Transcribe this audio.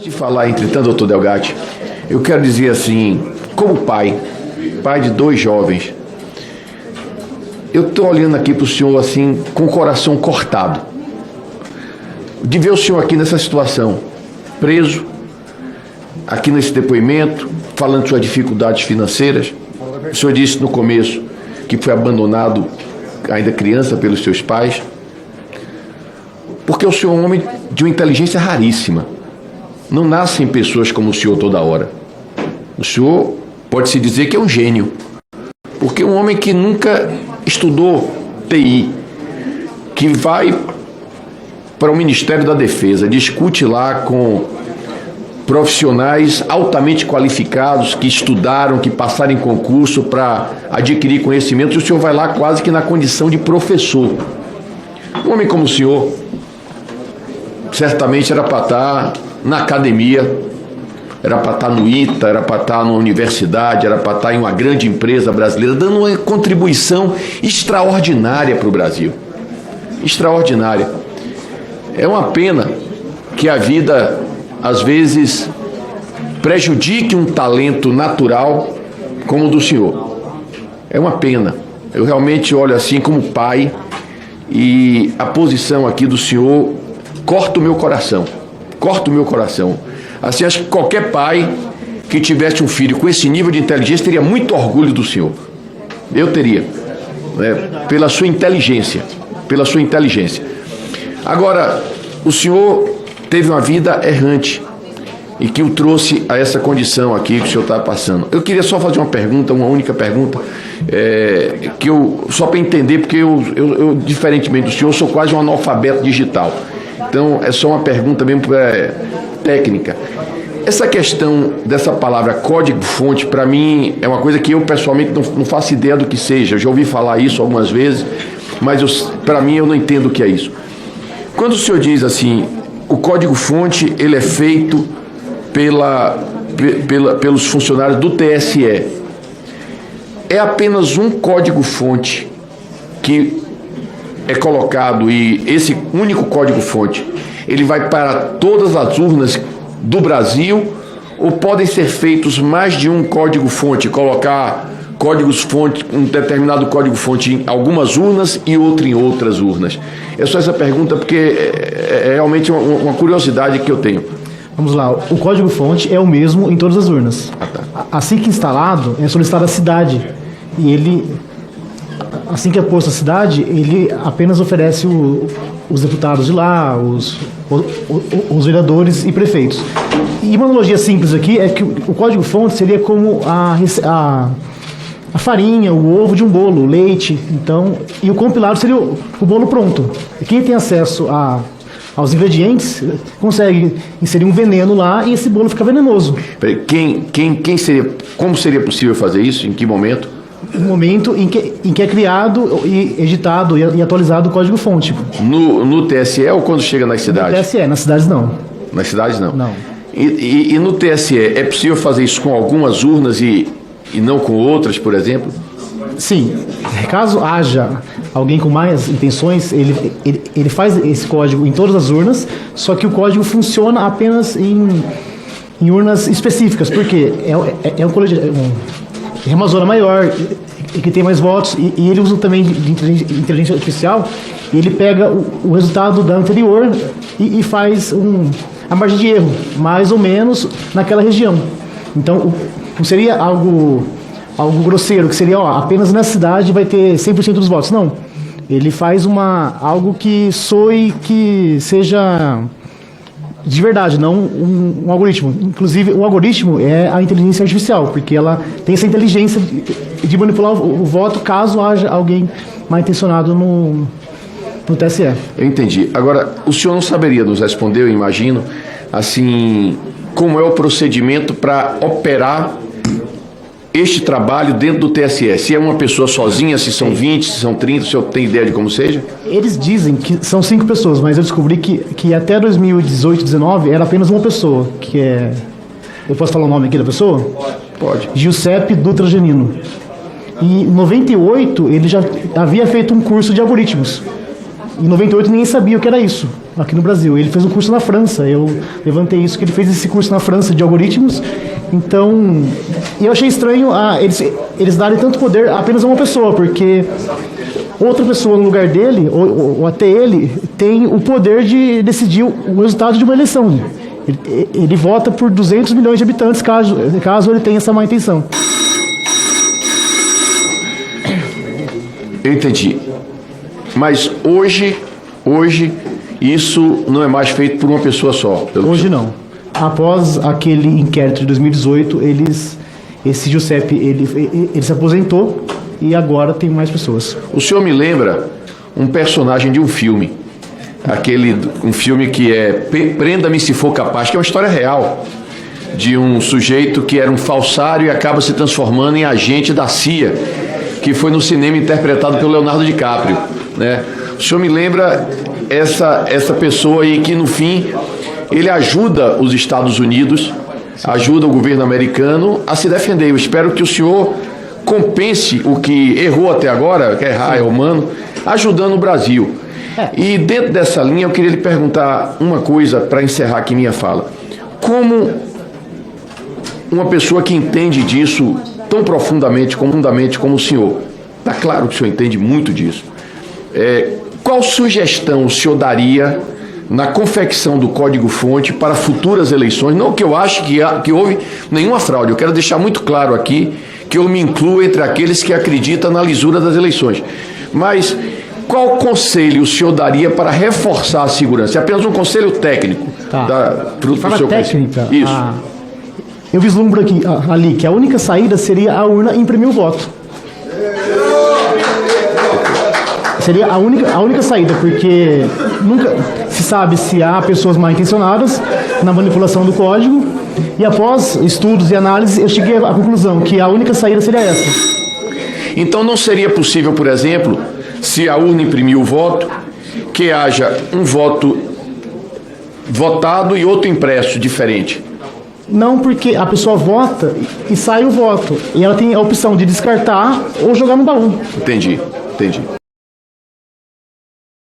De falar, entretanto, doutor Delgatti, eu quero dizer assim, como pai de dois jovens, eu estou olhando aqui para o senhor assim, com o coração cortado, de ver o senhor aqui nessa situação, preso, aqui nesse depoimento, falando de suas dificuldades financeiras. O senhor disse no começo que foi abandonado ainda criança pelos seus pais, porque o senhor é um homem de uma inteligência raríssima. Não nascem pessoas como o senhor toda hora. O senhor pode-se dizer que é um gênio, porque um homem que nunca estudou TI, que vai para o Ministério da Defesa, discute lá com profissionais altamente qualificados, que estudaram, que passaram em concurso para adquirir conhecimento, e o senhor vai lá quase que na condição de professor. Um homem como o senhor, certamente era para estar na academia, era para estar no ITA, era para estar na universidade, era para estar em uma grande empresa brasileira, dando uma contribuição extraordinária para o Brasil. Extraordinária. É uma pena que a vida, às vezes, prejudique um talento natural como o do senhor. É uma pena. Eu realmente olho assim como pai, e a posição aqui do senhor corta o meu coração. Corta o meu coração. Assim, acho que qualquer pai que tivesse um filho com esse nível de inteligência teria muito orgulho do senhor. Eu teria, né? Pela sua inteligência. Pela sua inteligência. Agora, o senhor teve uma vida errante e que o trouxe a essa condição aqui que o senhor está passando. Eu queria só fazer uma pergunta, uma única pergunta, só para entender, porque eu, diferentemente do senhor, sou quase um analfabeto digital. Então, é só uma pergunta mesmo técnica. Essa questão dessa palavra código-fonte, para mim, é uma coisa que eu, pessoalmente, não faço ideia do que seja. Eu já ouvi falar isso algumas vezes, mas, para mim, eu não entendo o que é isso. Quando o senhor diz assim, o código-fonte, ele é feito pelos funcionários do TSE, é apenas um código-fonte que é colocado, e esse único código-fonte, ele vai para todas as urnas do Brasil, ou podem ser feitos mais de um código-fonte, colocar códigos-fonte, um determinado código-fonte em algumas urnas e outro em outras urnas? É só essa pergunta, porque é realmente uma curiosidade que eu tenho. Vamos lá, o código-fonte é o mesmo em todas as urnas. Assim que instalado, é solicitada a cidade, e ele, assim que é posto a cidade, ele apenas oferece os deputados de lá, os vereadores e prefeitos. E uma analogia simples aqui é que o código-fonte seria como a farinha, o ovo de um bolo, o leite, então, e o compilado seria o bolo pronto. E quem tem acesso aos ingredientes consegue inserir um veneno lá e esse bolo fica venenoso. Quem seria, como seria possível fazer isso? Em que momento? No momento em que é criado e editado e atualizado o código-fonte. No TSE ou quando chega nas cidades? No TSE, nas cidades não. Nas cidades não? Não. E no TSE, é possível fazer isso com algumas urnas e não com outras, por exemplo? Sim. Caso haja alguém com mais intenções, ele faz esse código em todas as urnas, só que o código funciona apenas em urnas específicas, porque é uma zona maior e que tem mais votos, e ele usa também de inteligência artificial, e ele pega o resultado da anterior e faz a margem de erro, mais ou menos naquela região. Então, não seria algo grosseiro, que seria, apenas nessa cidade vai ter 100% dos votos. Não. Ele faz algo que soe, que seja de verdade, não um algoritmo. Inclusive, o algoritmo é a inteligência artificial, porque ela tem essa inteligência de manipular o voto caso haja alguém mal intencionado no TSE. Eu entendi. Agora, o senhor não saberia nos responder, eu imagino, assim, como é o procedimento para operar este trabalho dentro do TSE? Se é uma pessoa sozinha, se são 20, se são 30, o senhor tem ideia de como seja? Eles dizem que são 5 pessoas, mas eu descobri que até 2018, 2019 era apenas uma pessoa, que é... Eu posso falar o nome aqui da pessoa? Pode. Giuseppe Dutra Genino. E em 98 ele já havia feito um curso de algoritmos. Em 98 ninguém sabia o que era isso. aqui no Brasil. Ele fez um curso na França, eu levantei isso, que ele fez esse curso na França de algoritmos. Então, eu achei estranho eles darem tanto poder a apenas a uma pessoa, porque outra pessoa no lugar dele, ou até ele, tem o poder de decidir o resultado de uma eleição. Ele vota por 200 milhões de habitantes, caso ele tenha essa má intenção. Eu entendi. Mas hoje isso não é mais feito por uma pessoa só. Hoje não. Após aquele inquérito de 2018, esse Giuseppe, ele se aposentou e agora tem mais pessoas. O senhor me lembra um personagem de um filme. Um filme que é Prenda-me se for capaz, que é uma história real de um sujeito que era um falsário e acaba se transformando em agente da CIA, que foi no cinema interpretado pelo Leonardo DiCaprio, né? O senhor me lembra essa pessoa aí que, no fim, ele ajuda os Estados Unidos, ajuda o governo americano a se defender. Eu espero que o senhor compense o que errou até agora, que errar é humano, ajudando o Brasil. E dentro dessa linha eu queria lhe perguntar uma coisa para encerrar aqui minha fala. Como uma pessoa que entende disso tão profundamente como o senhor, está claro que o senhor entende muito disso, qual sugestão o senhor daria na confecção do código-fonte para futuras eleições? Não que eu ache que houve nenhuma fraude, eu quero deixar muito claro aqui que eu me incluo entre aqueles que acreditam na lisura das eleições. Mas qual conselho o senhor daria para reforçar a segurança? É apenas um conselho técnico. Para a técnica, isso. Eu vislumbro ali que a única saída seria a urna imprimir o voto. Seria a única saída, porque nunca se sabe se há pessoas mal intencionadas na manipulação do código, e após estudos e análises eu cheguei à conclusão que a única saída seria essa. Então não seria possível, por exemplo, se a urna imprimir o voto, que haja um voto votado e outro impresso diferente? Não, porque a pessoa vota e sai o voto, e ela tem a opção de descartar ou jogar no baú. Entendi.